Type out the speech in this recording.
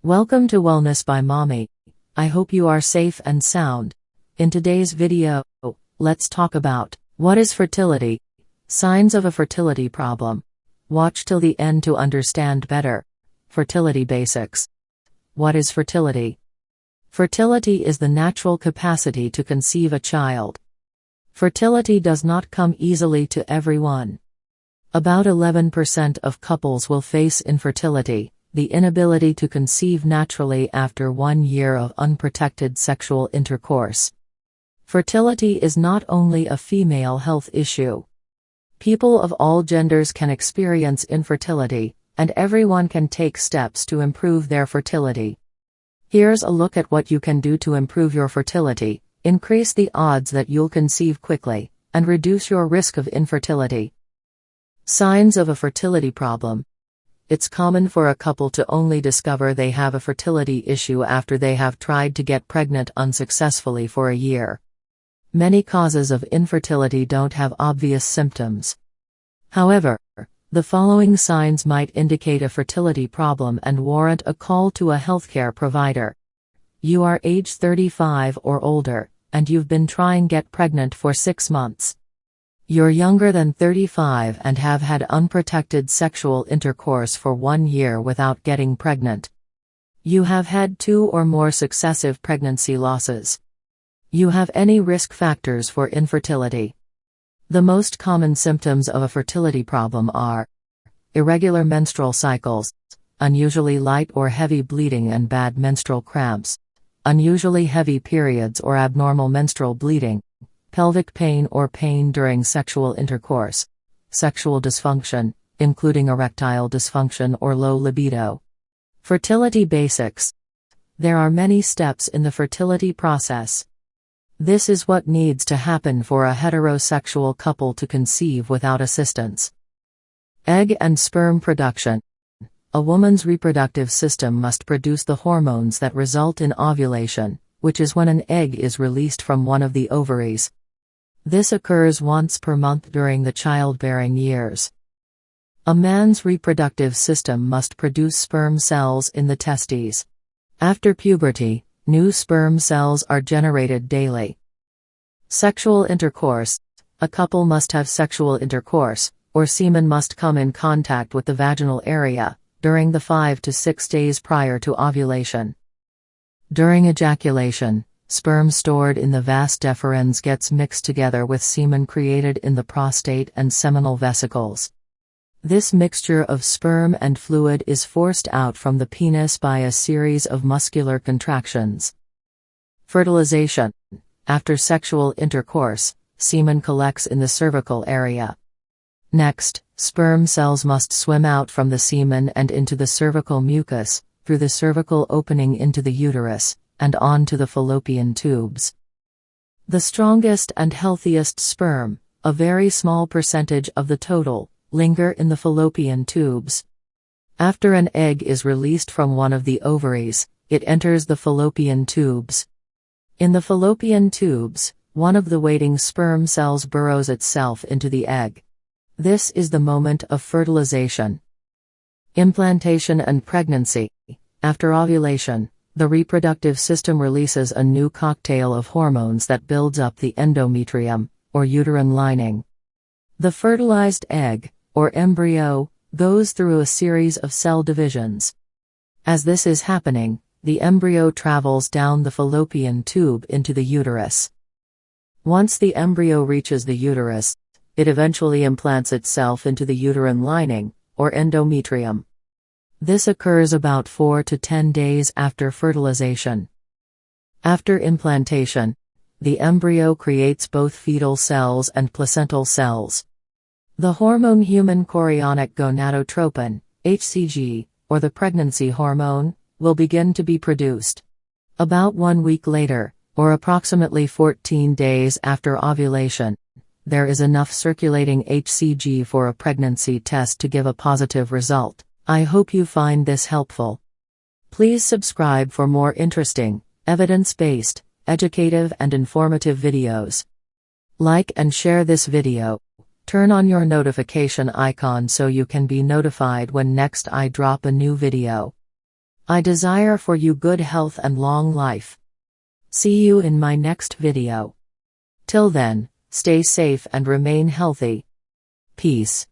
Welcome to Wellness by Mommy. I hope you are safe and sound. In today's video, let's talk about what is fertility? Signs of a fertility problem. Watch till the end to understand better. Fertility Basics. What is fertility? Fertility is the natural capacity to conceive a child. Fertility does not come easily to everyone. About 11% of couples will face infertility, the inability to conceive naturally after 1 year of unprotected sexual intercourse. Fertility is not only a female health issue. People of all genders can experience infertility, and everyone can take steps to improve their fertility. Here's a look at what you can do to improve your fertility, increase the odds that you'll conceive quickly, and reduce your risk of infertility. Signs of a fertility problem. It's common for a couple to only discover they have a fertility issue after they have tried to get pregnant unsuccessfully for a year. Many causes of infertility don't have obvious symptoms. However, the following signs might indicate a fertility problem and warrant a call to a healthcare provider. You are age 35 or older, and you've been trying to get pregnant for 6 months. You're younger than 35 and have had unprotected sexual intercourse for 1 year without getting pregnant. You have had 2 or more successive pregnancy losses. You have any risk factors for infertility. The most common symptoms of a fertility problem are irregular menstrual cycles, unusually light or heavy bleeding and bad menstrual cramps, unusually heavy periods or abnormal menstrual bleeding, pelvic pain or pain during sexual intercourse, sexual dysfunction, including erectile dysfunction or low libido. Fertility Basics. There are many steps in the fertility process. This is what needs to happen for a heterosexual couple to conceive without assistance. Egg and sperm production. A woman's reproductive system must produce the hormones that result in ovulation, which is when an egg is released from one of the ovaries. This occurs once per month during the childbearing years. A man's reproductive system must produce sperm cells in the testes. After puberty, new sperm cells are generated daily. Sexual intercourse. A couple must have sexual intercourse, or semen must come in contact with the vaginal area, during the 5 to 6 days prior to ovulation. During ejaculation, sperm stored in the vas deferens gets mixed together with semen created in the prostate and seminal vesicles. This mixture of sperm and fluid is forced out from the penis by a series of muscular contractions. Fertilization. After sexual intercourse, semen collects in the cervical area. Next, sperm cells must swim out from the semen and into the cervical mucus, through the cervical opening into the uterus, and on to the fallopian tubes. The strongest and healthiest sperm, a very small percentage of the total, linger in the fallopian tubes. After an egg is released from one of the ovaries, it enters the fallopian tubes. In the fallopian tubes, one of the waiting sperm cells burrows itself into the egg. This is the moment of fertilization. Implantation and pregnancy. After ovulation, the reproductive system releases a new cocktail of hormones that builds up the endometrium, or uterine lining. The fertilized egg, or embryo, goes through a series of cell divisions. As this is happening, the embryo travels down the fallopian tube into the uterus. Once the embryo reaches the uterus, it eventually implants itself into the uterine lining, or endometrium. This occurs about 4 to 10 days after fertilization. After implantation, the embryo creates both fetal cells and placental cells. The hormone human chorionic gonadotropin, HCG, or the pregnancy hormone, will begin to be produced. About 1 week later, or approximately 14 days after ovulation, there is enough circulating HCG for a pregnancy test to give a positive result. I hope you find this helpful. Please subscribe for more interesting, evidence-based, educative and informative videos. Like and share this video. Turn on your notification icon so you can be notified when next I drop a new video. I desire for you good health and long life. See you in my next video. Till then, stay safe and remain healthy. Peace.